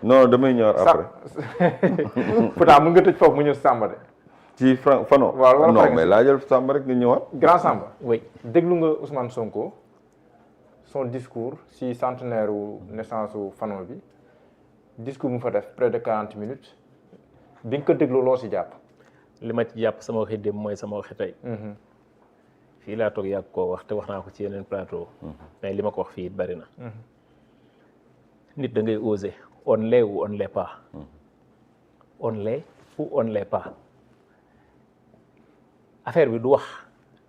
non damay ñëwaat après. pourtant mën nga tëj foofu mu ñëw Samba de. ci Fano. waaw non mais laajal Samba rek nga ñëwaat. Grand Samba. oui déglu nga Ousmane Sonko son discours si centenaire wu naissance su Fano bi discours mu fa def près de 40 minutes bi nga ko déglu loo si jàpp. li ma ci jàpp sama waxi démb mooy sama waxi tey. fii laa toog yàgg koo wax te wax naa ko ci yeneen plateau. mais li ma ko wax fii it bari na. nit da ngay oser on l'est ou on l'est pas. on l'est ou on l'est pas. affaire bi du wax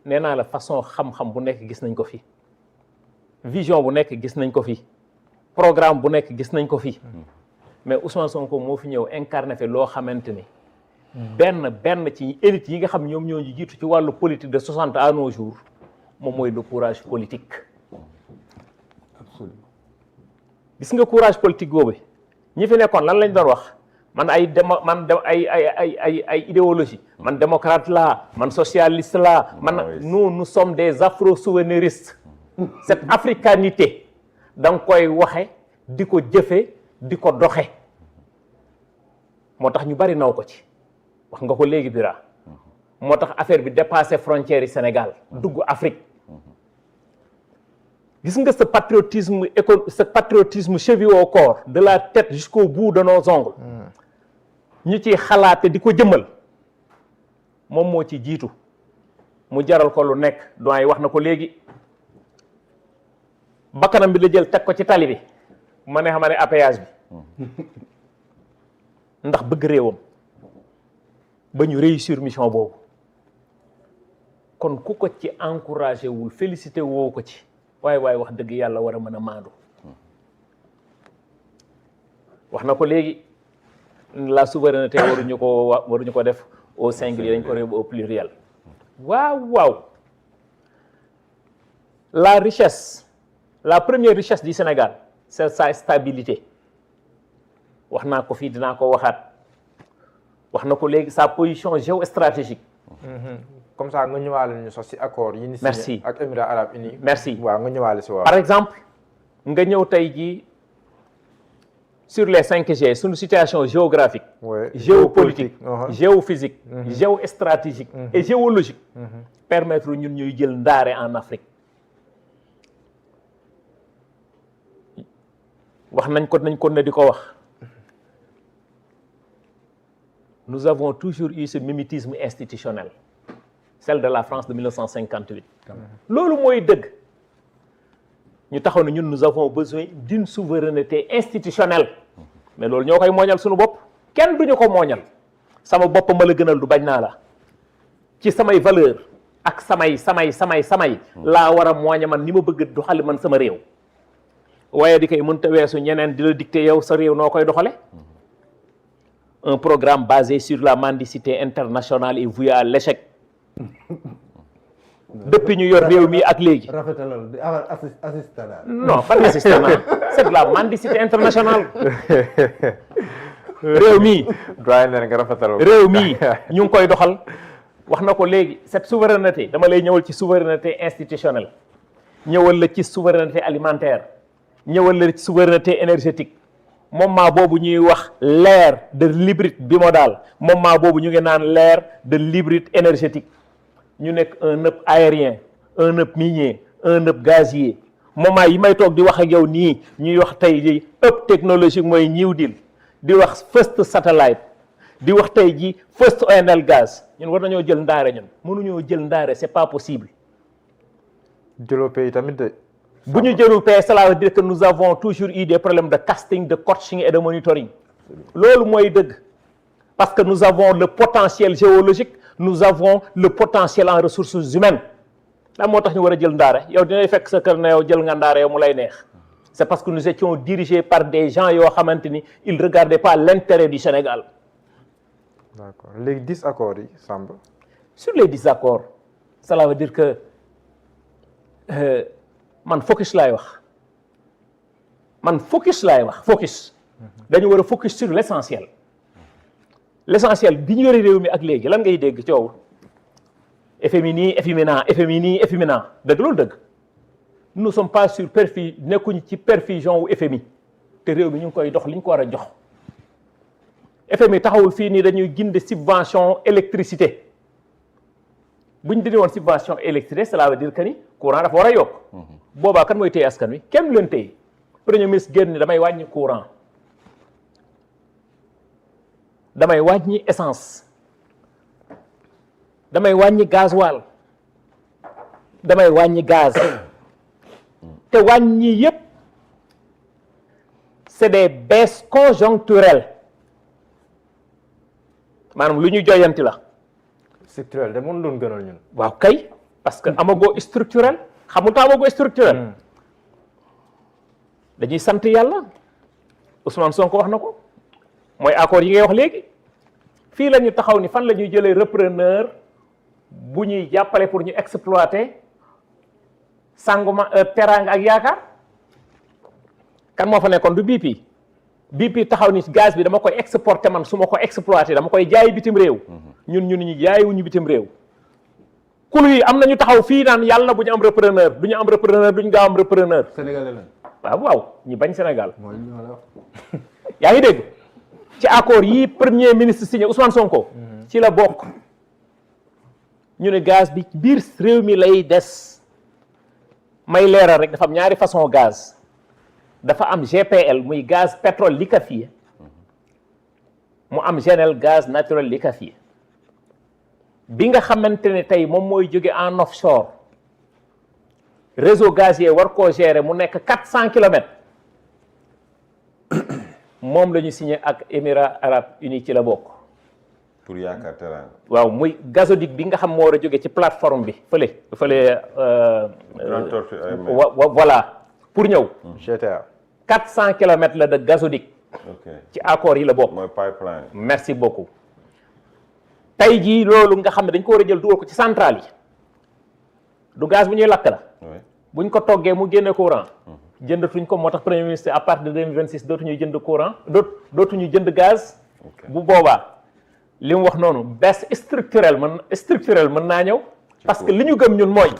nee naa la façon xam-xam bu nekk gis nañ ko fi. vision bu nekk gis nañ ko fi. programme bu nekk gis nañ ko fi. mais Ousmane Sonko moo fi ñëw incarné fi loo xamante ni. benn ci élite yi nga xam ñoom ñoo ñu jiitu ci wàllu politique de 60 à nos jours moom mooy le courage politique. absolument. gis nga courage politique boobu ñi fi nekkoon lan lañ doon wax man ay idéologie man démocrate laa man socialiste laa man nous sommes des afro-souverainistes. cette africanité da nga koy waxe di ko jëfe di ko doxe moo tax ñu bari naw ko ci wax nga ko léegi Bira moo tax affaire bi dépassé frontières yi Sénégal dugg Afrique gis nga ce patriotisme chevillé au corps de la tête jusqu'au bout de nos ongles ñu ciy xalaate di ko jëmmal moom moo ci jiitu mu jaral ko lu nekk doyen wax na ko léegi bakkanam bi la jël teg ko ci tali bi ma ne xam ne péage bi ndax bëgg réewam ba ñu réussir mission boobu kon ku ko ci encouragé wul félicité woo ko ci waaye wax dëgg yàlla war a mën a maandu wax na ko léegi la souveraineté waruñu ko def au singulier dañ ko réew au pluriel waaw la première richesse du Sénégal c'est sa stabilité wax naa ko fii dinaa ko waxaat wax na ko léegi sa position géostratégique. comme ça nga ñëwaale ñu sax ci accord yi ni signé ak Émirats arabes unis. merci waaw nga ñëwaale ci waaw. par exemple nga ñëw tey jii sur les 5G suñu situation géographique. géopolitique géophysique. géostratégique. et géologique. permettre ñun ñuy jël ndaare en Afrique. wax nañ ko ne di ko wax. nous avons toujours eu ce mimétisme institutionnel. celle de la France de 1958. loolu mooy dëgg. ñu taxaw ne ñun nous avons besoin d'une souveraineté institutionnelle. mais loolu ñoo koy mooñal suñu bopp. kenn duñu ko mooñal. sama bopp ma la gënal du bañ naa la. ci samay valeur ak samay. laa war a mooñe man ni ma bëgg doxale man sama réew. waaye di koy mënta weesu ñeneen di la dicter yow sa réew noo koy doxale. un programme basé sur la mendicité internationale est voué à l'échec. depuis ñu yor réew mi ak léegi. rafetalal assistanat. non pas assistanat c'est de la mendicité internationale. réew mi. doyen nga rafetalal. réew mi ñu ngi koy doxal. wax na ko léegi cette souveraineté dama lay ñëwal ci souveraineté institutionnelle. ñëwal la ci souveraineté alimentaire. ñëwal la ci souveraineté énergétique. moment boobu ñuy wax l'ère de l'hybride bimodal moment boobu ñu ngi naan l'ère de l'hybride énergétique. ñu nekk un hub aérien un hub minier un hub gazier moment yi may toog di wax ak yow nii ñuy wax tey ji hub technologique mooy New Deal di wax first satellite di wax tey ji first oil and gas ñun war nañoo jël ndaare ñun mënuñoo jël ndaare c'est pas possible. jëloo pays tamit de. bu ñu jëlul pays cela veut dire que nous avons toujours eu des problèmes de casting de coaching et de monitoring. loolu mooy dëgg parce que nous avons le potentiel géologique. nous avons le potentiel en ressources humaines la moo tax ñu war a jël ndaare yow dinay fekk sa kër na yow jël nga ndaare yow mu lay neex c'est parce que nous étions dirigés par des gens yoo xamante ni ils regardaient pas l'intérêt du Sénégal. D'accord léegi 10 accords yi Samba. sur les 10 accords cela veut dire que man focus laay wax focus dañu war a focus sur l'essentiel. l'essentiel bi ñu yore réew mi ak léegi lan ngay dégg coow FMI nii FMI nii dëgg loolu dëgg nous sommes pas sur nekkuñu ci perfusion wu FMI te réew mi ñu ngi koy dox li ñu ko war a jox FMI taxawul fii nii dañuy ginde subvention électricité bu ñu dindi woon subvention électricité cela veut dire que ni courant dafa war a yokk. boobaa kan mooy téye askan wi kenn du leen téye premier ministre génn ni damay wàññi courant damay wàññi essence damay wàññi gasoil damay wàññi gaz te wàññi yépp c'est des baisses conjoncturelles maanaam lu ñuy joyanti la. structurel de mën doon gënal ñun. waaw kay parce que amagoo structurel xamul tax amagoo structurel. dañuy sant yàlla Ousmane Sonko wax na ko mooy accord yi ngay wax léegi fii la ñu taxaw ni fan la ñuy jëlee repreneur bu ñuy jàppale pour ñu exploiter Sangomar Teranga ak Yaakaar kan moo fa nekkoon du BP taxaw ni gaz bi dama koy exporter man su ma ko exploiter dama koy jaay bitim réew. ñun ñu jaayuñu bitim réew. kulu yi am nañu taxaw fii naan yàlla bu ñu am repreneur du ñu am repreneur du ñu gaaw am repreneur. Sénégalais lañ. waaw ñi bañ Sénégal. mooy li ma la wax. yaa ngi dégg ci accord yi premier ministre signé Ousmane Sonko. ci la bokk ñu ne gaz bi biir réew mi lay des may leeral rek dafa am ñaari façon gaz dafa am GPL muy gaz pétrole liquéfié mu am GNL gaz naturel liquéfié bi nga xamante ne tey moom mooy jóge en offshore réseau gazier war koo gérer mu nekk 400 kilomètres moom la ñu signé ak Émirats arabes unis ci la bokk. pour Yaakaar Teranga. waaw muy gazoduc bi nga xam moo war a jóge ci plateforme bi fële. voilà pour ñëw. GTA. 400 kilomètres la de gazoduc. ok ci accord yi la bokk. mooy pipeline. merci beaucoup. tey jii loolu nga xam ne dañ ko war a jël dugal ko ci centrale yi du gaz bu ñuy lakk la. buñ ko toggee mu génne courant. jëndatuñ ko moo tax premier ministre à partir de 2026 dootuñu jënd courant dootuñu jënd gaz. bu boobaa li mu wax noonu baisse structurelle mën naa ñëw. parce que li ñu gëm ñun mooy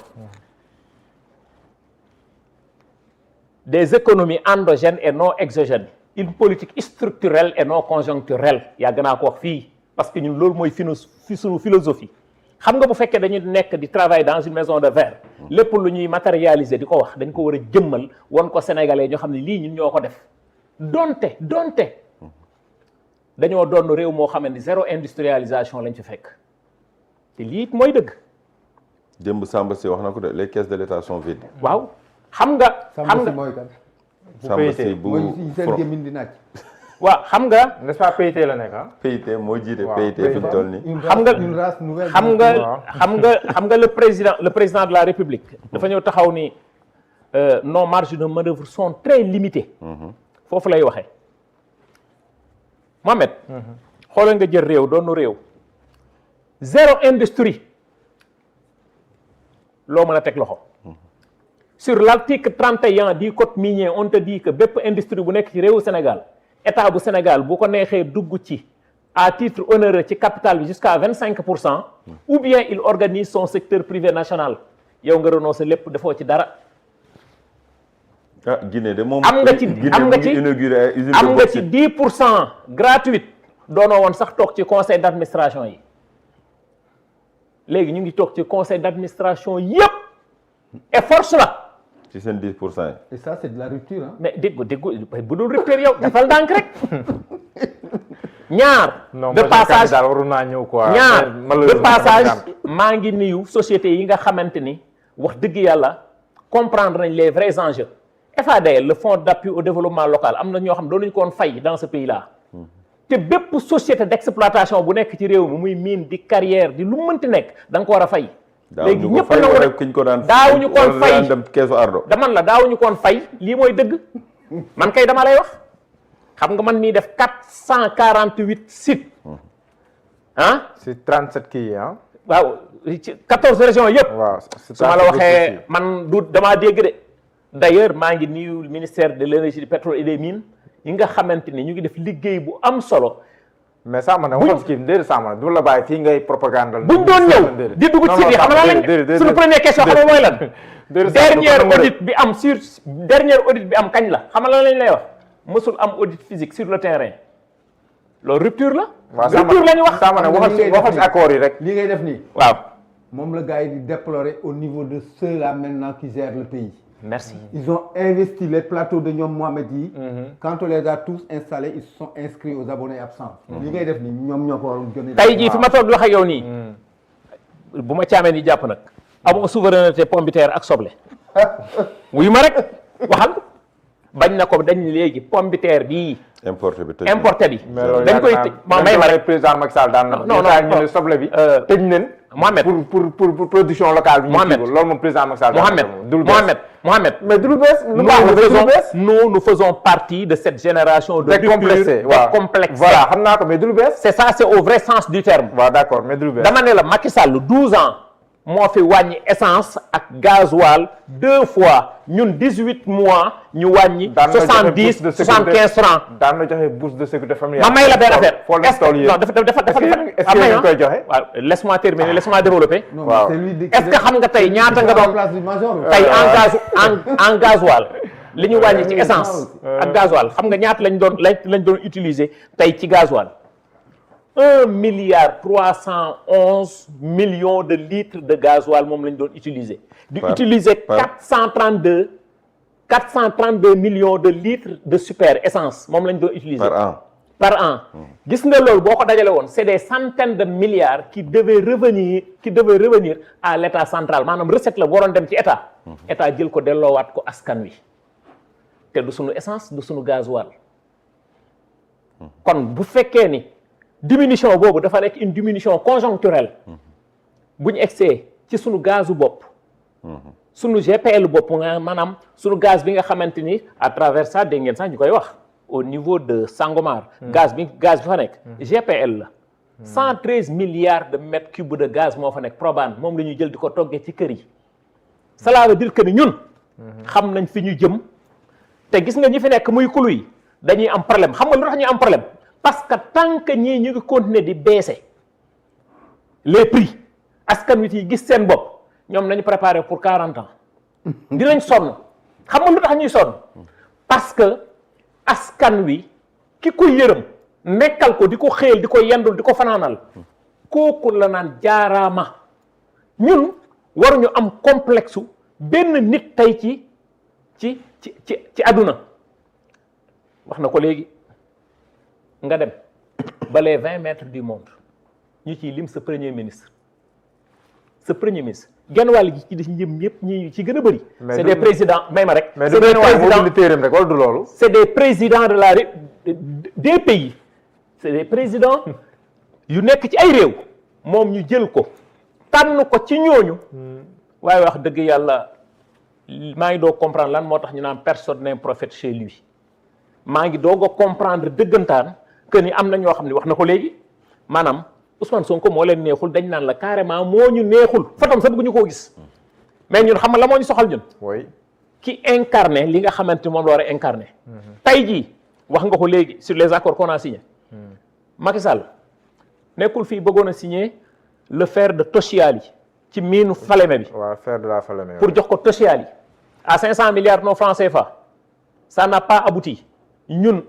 des économies endogènes et non exogènes une politique structurelle et non conjoncturelle yàgg naa ko wax fii parce que ñun loolu mooy suñu philosophie. xam nga bu fekkee dañu nekk di travailler dans une maison de verre lépp lu ñuy matérialiser di ko wax dañ ko war a jëmmal won ko sénégalais ñoo xam ne lii ñun ñoo ko def donte dañoo doon réew moo xam ne zéro industrialisation lañ ci fekk te lii it mooy dëgg. Jëmb Samba si wax na ko de les caisses de l'État sont vides. waaw xam nga. Samba si mooy kan. Samba si bu mooy seen gémmiñ di naaj. waaw xam nga. n'est-ce pas PIT la nekk ah. PIT moo jiite PIT fi mu toll nii. xam nga une race nouvelle. xam nga le président de la République. dafa ñëw taxaw ni nos marges de manœuvre sont très limitées. foofu lay waxee. Mohamed. xoolal nga jël réew doonu réew. zéro industrie. loo mën a teg loxo. sur l'article 31 du code minier on te dit que bépp industrie bu nekk ci réewu Sénégal. état bu Sénégal bu ko neexee dugg ci à titre onéreux ci capital bi jusqu'à 25% ou bien il organise son secteur privé national yow nga renoncer lépp defoo ci dara. ah Guinée de moom. am nga ci inauguré usine am nga ci 10% gratuite doonoo woon sax toog ci conseil d'administration yi léegi ñu ngi toog ci conseil d'administration yépp et force la. ci seen 10% yi. et ça c'est de la rupture hein. mais déggu bu dul rupture yow dafal ndànk rek ñaar. de passage daal waru naa ñëw quoi. ñaar de passage maa ngi nuyu société yi nga xamante ni wax dëgg yàlla comprendre nañ les vrais enjeux. FADL le fonds d'appui au développement local am na ñoo xam doon nañu ko woon fay dans ce pays là. te bépp société d'exploitation bu nekk ci réew mi muy mine di carrière di lu mënti nekk da nga ko war a fay. léegi ñëpp nangu rek daawuñu koon fay dem keesu ardo daman la daawuñu koon fay lii mooy dëgg man kay dama lay wax xam nga man mii def 448 sites ah si 37 kii yi ah waaw ci 14 régions yëpp waaw su ma la waxee man du damaa dégg de d'ailleurs maa ngi nuyu ministère de l'énergie du pétrole et des mines yi nga xamante ni ñu ngi def liggéey bu am solo. mais Samba nag waxoon si kii déedéet Samba du la bàyyi fii ngay propagande. buñ doon ñëw di dugg ci biir xam nga lan suñu première question xam nga mooy lan. dernier audit bi am dernier audit bi am kañ la xam nga lan lañ lay wax mësul am audit physique sur le terrain loolu rupture la. waaw rupture la ñu wax. sama ne waxal si accord yi rek. li ngay def nii. waaw. moom la gars yi di déplorer au niveau de ceux-là maintenant qui gèrent le pays. merci. Ils ont investi les plateaux de ñoom Mohamed yi. Quand on les a tous installés ils se sont inscrits aux abonnés absents. li ngay def nii ñoom ñoo ko waroon gën a. tey jii fi ma toog di wax ak yow nii. bu ma caamee ni jàpp nag. amoo souveraineté pomme de terre ak soble. wuyu ma rek waxal. bañ na ko dañ léegi pomme de terre bii. importé bi dañ koy tëj may ma rek président Macky Sall daan na. non ñu ne soble bi. tëj nañ. Mohamed pour production locale bi. Mohamed loolu moom président Macky Sall. Mohamed mais du lu bees. lu baax la du lu bees. nous faisons partie de cette génération de décomplexé décomplexé. voilà xam naa ko mais du lu bees. c'est ça, c'est au vrai sens du terme. waaw d'accord mais du lu bees. dama ne la Macky Sall 12 ans moo fi wàññi essence ak gasoil 2 fois ñun 18 mois ñu wàññi. 70 75 francs. daan na joxe bourse de sécurité familiale. ma may la benn affaire. foo leen toll yéen non dafa est-ce koy joxe. waaw laisse-moi terminer laisse-moi développer. waaw est-ce que xam nga tey ñaata nga doon tey en gasoil li ñu wàññi ci essence ak gasoil xam nga ñaata lañ doon utiliser tey ci gasoil 1 milliard 311 millions de litres de gasoil moom lañ doon utiliser. di utiliser 432 millions de litres de super essence moom lañ doon utiliser. par an. gis nga loolu boo ko dajale woon c'est des centaines de milliards qui devaient revenir à l'état central maanaam recette la waroon dem ci état. état jël ko delloowaat ko askan wi te du sunu essence du sunu gasoil kon bu fekkee ni diminution boobu dafa nekk une diminution conjoncturelle bu ñu egsee ci sunu gazu bopp. sunu GPL bopp nga maanaam sunu gaz bi nga xamante ni à travers ça dégg ngeen sax ñu koy wax. au niveau de Sangomar. gaz bi fa nekk. GPL la. 113 milliards de mètres cubes de gaz moo fa nekk Proban moom la ñuy jël di ko toggee ci kër yi. cela veut dire que ni ñun. xam nañ fi ñu jëm. te gis nga ñi fi nekk muy kulu yi dañuy am problème xam nga lu tax ñuy am problème parce que tant que ñii ñu ngi continuer di baisser les prix askan wi ci gis seen bopp ñoom nañu préparer pour 40 ans. dinañ sonn xam nga lu tax ñuy sonn parce que. askan wi ki ko yërëm nekkal ko di ko xëyal di ko yendul di ko fanaanal kooku la naan jaaraama ñun waruñu am complexe benn nit tey ci àdduna wax na ko léegi nga dem ba les 20 maîtres du monde ñu ciy lim sa premier ministre genn wàll gi ci des ñëm yëpp ñi ci gën a bëri. c'est des présidents may ma rek. mais du benn waay moo bind téereem rek wala du loolu. c'est des présidents des pays c'est des présidents yu nekk ci ay réew moom ñu jël ko tànn ko ci ñooñu. waaye wax dëgg yàlla maa ngi doog comprendre lan moo tax ñu naan personne n'est prophète chez lui maa ngi doog a comprendre dëggantaan que ni am na ñoo xam ne wax na ko léegi maanaam. Ousmane Sonko moo leen neexul dañ naan la carrément moo ñu neexul fotom sax bëgguñu koo gis mais ñun xam nga la moo ñu soxal ñun. oui ki incarné li nga xamante ni moom la war a incarné. tey jii wax nga ko léegi sur les accords qu'on a signé. Macky Sall nekkul fii bëggoon a signé le fer de Toshiali ci miinu Falémé bi. waaw fer de la Falémé pour jox ko Toshiali à 500 milliards non francs CFA ça n'a pas abouti ñun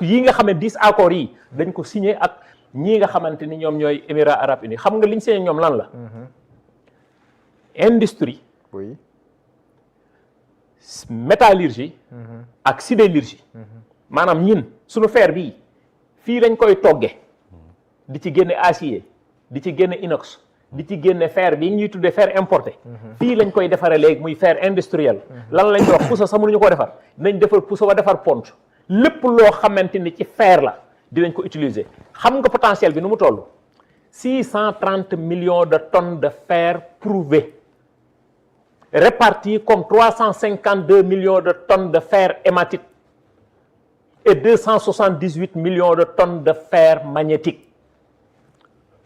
yi nga xam ne 10 accords yi dañ ko signé ak. ñii nga xamante ni ñoom ñooy Émirats arabes unis xam nga liñ seen ñoom lan la. industrie. oui. métallurgie. ak sidérurgie. maanaam ñin suñu fer bii fii lañ koy togge di ci génne acier di ci génne inox di ci génne fer bi ñuy tuddee fer importé. fii lañ koy defaree léegi muy fer industriel. lan lañ koy wax puso sax mënuñu koo defar nañ defar puso ba defar pont lépp loo xamante ni ci fer la. dinañ ko utiliser xam nga potentiel bi nu mu toll 630 millions de tonnes de fer prouvé répartis comme 352 millions de tonnes de fer hématite et 278 millions de tonnes de fer magnétique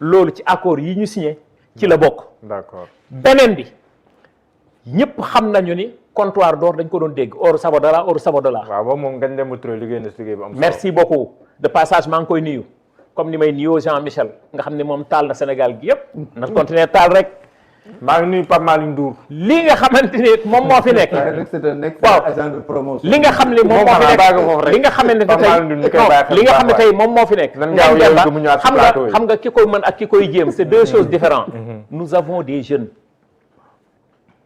loolu ci accord yi ñu signé ci la bokk. d'accord beneen bi ñëpp xam nañu ni comptoir d'or dañ ko doon dégg or Sabodala. waaw boobu moom Ngagne Demba Touré liggéey na si liggéey bu am solo. merci beaucoup. de passage maa ngi koy nuyu comme ni may nuyoo Jean Michel nga xam ne moom taal na Sénégal gi yëpp na continuer taal rek maa ngi nuyu Pape Malick Ndour. li nga xamante ni moom moo fi nekk. c'est un excellent agent de promotion. li nga xam ne moom moo fi nekk li nga xamante ne tey li nga xam ne tey moom moo fi nekk. xam nga ki koy mën ak ki koy jéem c'est deux choses différentes. Nous avons des jeunes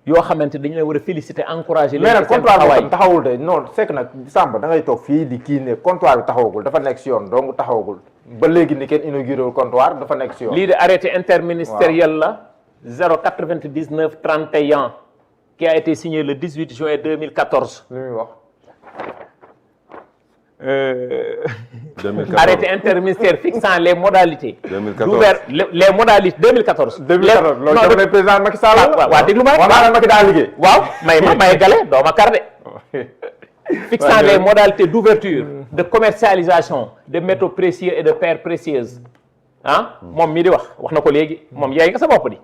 yoo xamante dañu leen war a féliciter encourager. mais nag comptoir bi taxawul de non c'est que nag Samba da ngay toog fii di kii ne comptoir bi taxawagul dafa nekk si yoon donc taxawagul ba léegi ni kenn inauguré wul comptoir dafa nekk si yoon. lii de arrêté interministériel la 099 31 qui a été signé le 18 juin 2014. li muy wax. 2014 arrêté interministériel fixant les modalités. 2014 les modalités 2014. 2014 loolu jamono président Macky Sall la. waaw déglu ma rek waaw Macky daa liggéey. waaw may gale doo ma kar de. fixant les modalités d'ouverture, de commercialisation de métaux précieux et de pierres précieuses. ah moom mii di wax na ko léegi moom yaay nga sa bopp di.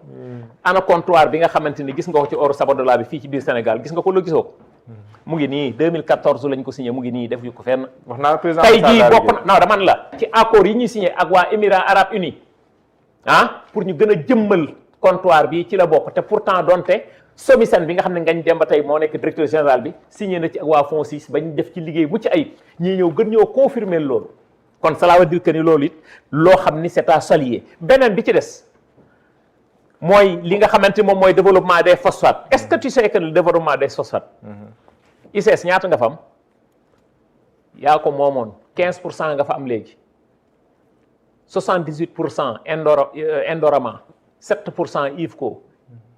ana comptoir bi nga xamante ni gis nga ko ci Ouro Sabodala bi fii ci biir Sénégal gis nga ko loo gisoo ko. mu ngi nii 2014 lañ ko signé mu ngi nii def yu ko fenn. wax naa président tey jii bokk na non dama la. ci accord yi ñuy signé ak waa Émirats Arabes Unis pour ñu gën a jëmmal comptoir bi ci la bokk te pourtant donte SOMISEN bi nga xam ne Ngagne Demba tey moo nekk directeur général bi signé na ci ak waa FONSIS bañ def ci liggéey mucc ayib ñii ñëw gën ñoo confirmer loolu kon cela veut dire que ni loolu it loo xam ni c'est à saluer beneen bi ci des mooy li nga xamante moom mooy développement des phosphates est-ce que tu sais que le développement des phosphates ICS ñaata nga fa am yaa ko moomoon 15% nga fa am léegi 78% Indorama 7% IFCO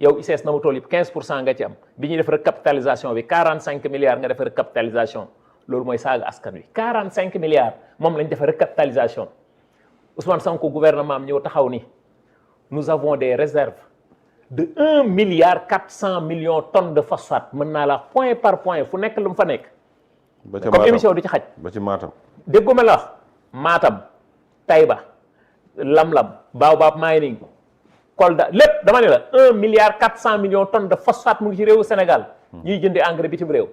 yow ICS na mu toll yëpp 15% nga ci am bi ñuy def recapitalisation bi 45 milliards nga def recapitalisation loolu mooy saaga askan wi 45 milliards moom lañ def recapitalisation Ousmane Sonko gouvernement am ñëw taxaw ni nous avons des réserves de 1 milliard 400 millions tonnes de phosphate mën naa la point par point fu nekk lu mu fa nekk. ba ca comme émission du ci xaj. ba ci Matam. déggoo ma la wax Matam Taïba Lam-Lam Baobab Mining Kolda lépp dama ne la 1 milliard 400 millions tonnes de phosphate mu ngi ci réewu Sénégal. ñuy jëndee engrais bitim réew.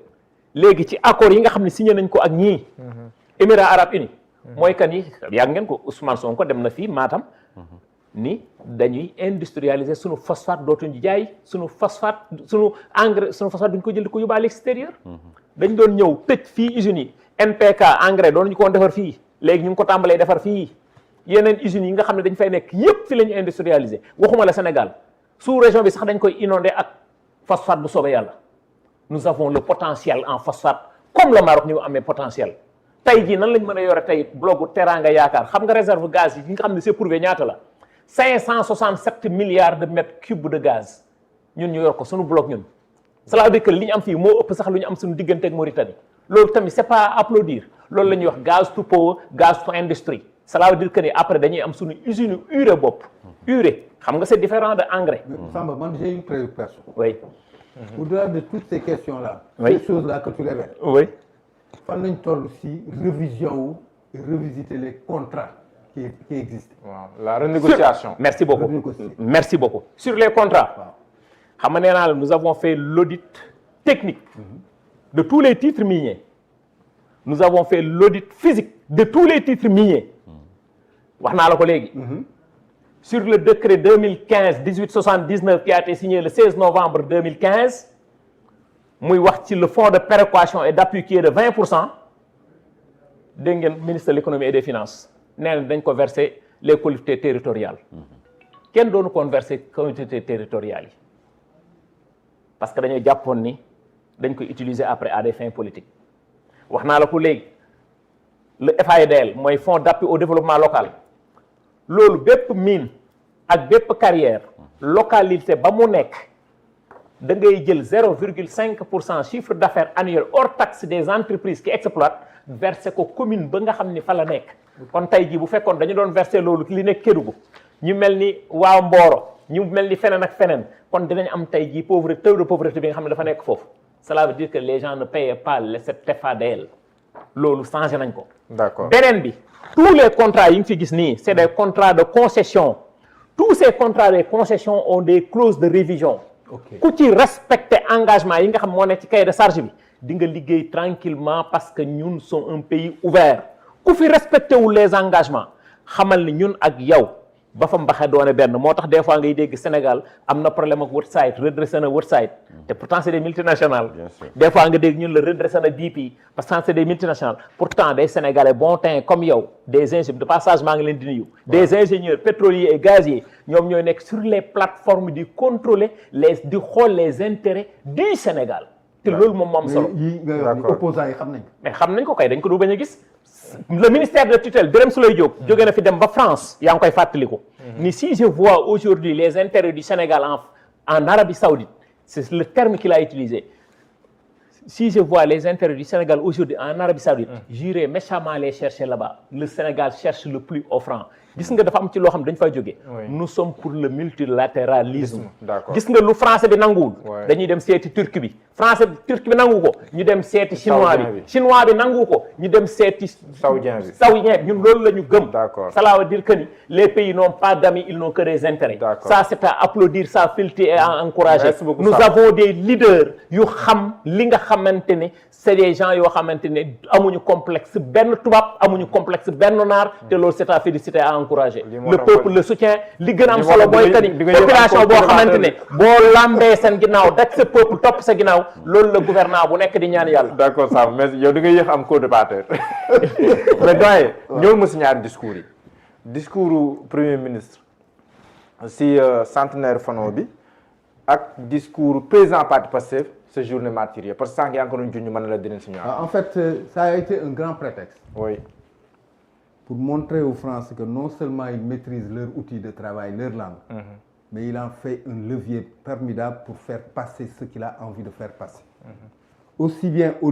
léegi ci accord yi nga xam ne signé nañ ko ak ñii. Émirats Arabes Unis. mooy kan yi yàgg ngeen ko Ousmane Sonko dem na fii Matam. ni dañuy industrialiser sunu phosphate dootuñu jaay sunu phosphate sunu engrais sunu phosphate duñ ko jël di ko yóbbu à l'extérieur. dañ doon ñëw tëj fii usines yi NPK engrais doon ñu ko defar fii léegi ñu ngi ko tàmbalee defar fii yeneen usines yi nga xam ne dañ fay nekk yépp fi la ñu industrialiser waxuma la Sénégal sous région bi sax dañ koy inonder ak phosphate bu soobee yàlla. nous avons le potentiel en phosphate comme le Maroc ni mu amee potentiel tey jii nan lañ mën a yore tey blogu Teranga Yaakaar xam nga réserve gaz yi nga xam ne c'est prouvé ñaata la. 567 milliards de mètres cubes de gaz ñun ñu yor ko suñu bloc ñun cela veut dire que li ñu am fii moo ëpp sax lu ñu am suñu diggante ak Mauritanie loolu tamit c'est pas à applaudir loolu la ñuy wax gaz to power gaz to industry cela veut dire que ni après dañuy am suñu usine urée bopp urée xam nga c'est différent de engrais. Samba man j'ai une préoccupation. oui. Au-delà de toutes ces questions-là. Oui. Ces choses-là que tu révèles. oui. fan lañ toll si révision wu revisiter les contrats qui existent. waaw la renégociation. merci beaucoup merci beaucoup sur les contrats. xam nga nee naa la nous avons fait l'audit technique de tous les titres miniers. nous avons fait l'audit physique de tous les titres miniers. wax naa la ko léegi. sur le décret 2015-1879 qui a été signé le 16 novembre 2015 muy wax ci le fonds de péréquation et d'appui qui est de 20%. dégg ngeen ministre de l'économie et des finances nee na dañ ko verser les collectivités territoriales. kenn doonu koon verser collectivités territoriales yi parce que dañoo jàppoon ni dañ koy utiliser après à des fins politiques. wax naa la ko léegi le FAIDL mooy fonds d'appui au développement local loolu bépp mine ak bépp carrière localité ba mu nekk da ngay jël 0,5% chiffre d'affaires annuel hors taxe des entreprises qui exploitent verser ko commune ba nga xam ni fa la nekk. kon tey jii bu fekkoon dañu doon verser loolu li nekk Kédougou ñu mel ni waa Mboro ñu mel ni feneen ak feneen kon dinañ am tey jii pauvreté taux de pauvreté bi nga xam ne dafa nekk foofu cela veut dire que les gens ne payaient pas cet FADL loolu changé nañ ko. d'accord beneen bi tous les contrats yi nga fi gis nii c'est des contrats de concession tous ces contrats de concession ont des clauses de révision. ku ci respecter engagement yi nga xam moo nekk ci cahier de charge bi di nga liggéey tranquillement parce que ñun sommes un pays ouvert ku fi respecté wul les engagements xamal ni ñun ak yow ba fa mbaxe doone benn moo tax des fois ngay dégg Sénégal am na problème ak Woodside redressé na Woodside te pourtant c'est des multinationales. Bien sûr. des fois nga dégg ñun la redressé na BP parce que c'est des multinationales pourtant des Sénégalais bon teint comme yow des ingénieurs de passage maa ngi leen di nuyu. des ingénieurs pétroliers et gaziers ñoom ñooy nekk sur les plateformes di contrôler di xool les intérêts du Sénégal. te loolu moom moo am solo. yi nga wax ni opposants yi xam nañ ko. mais xam nañ ko kay dañ ko du bañ a gis. le ministère de tutelle Birame Souleye Diop jóge na fi dem ba France yaa ngi koy fàttaliku. ni si je vois aujourd'hui les intérêts du Sénégal en Arabie Saoudite c'est le terme qu'il a utilisé. Si je vois les intérêts du Sénégal aujourd'hui en Arabie Saoudite, j'irai méchamment les chercher là-bas. Le Sénégal cherche le plus offrant. gis nga dafa am ci loo xam dañ fay jógee. nous sommes pour le multilatéralisme. d'accord gis nga lu français bi nanguwul. dañuy dem seeti turc bi. français turc bi nangu ko ñu dem seeti chinois bi. chinois bi nangu ko ñu dem seeti. saoudien bi ñun loolu la ñu gëm. d'accord cela veut dire que ni les pays n'ont pas d'amis, ils n'ont que des intérêts. D'accord. Ça c'est à applaudir, ça féliciter et à encourager. Merci beaucoup, nous Sam. avons des leaders yu xam li nga xamante ne c'est des gens yoo xamante ne amuñu complexe benn tubaab amuñu complexe benn naar te loolu c'est à féliciter à encourager. Le peuple le soutient li gën a am solo mooy que ni population boo xamante ne boo lambee seen ginnaaw daj sa peuple topp sa ginnaaw loolu la gouvernement bu nekk di ñaan yàlla. d'accord Sam mais yow di nga yéex am co-débatteur mais doyen ñëw ma si ñaari discours yi discours premier ministre si centenaire Fano bi ak discours président parti Pastef ce journée martyrière parce que sànq yaa ngi ko doon junj mën na la dinañ si ñëwaat. En fait, ça a été un grand prétexte oui pour montrer aux Français que non seulement ils maîtrisent leur outil de travail, leur langue, mais il en fait un levier formidable pour faire passer ce qu'il a envie de faire passer. Aussi bien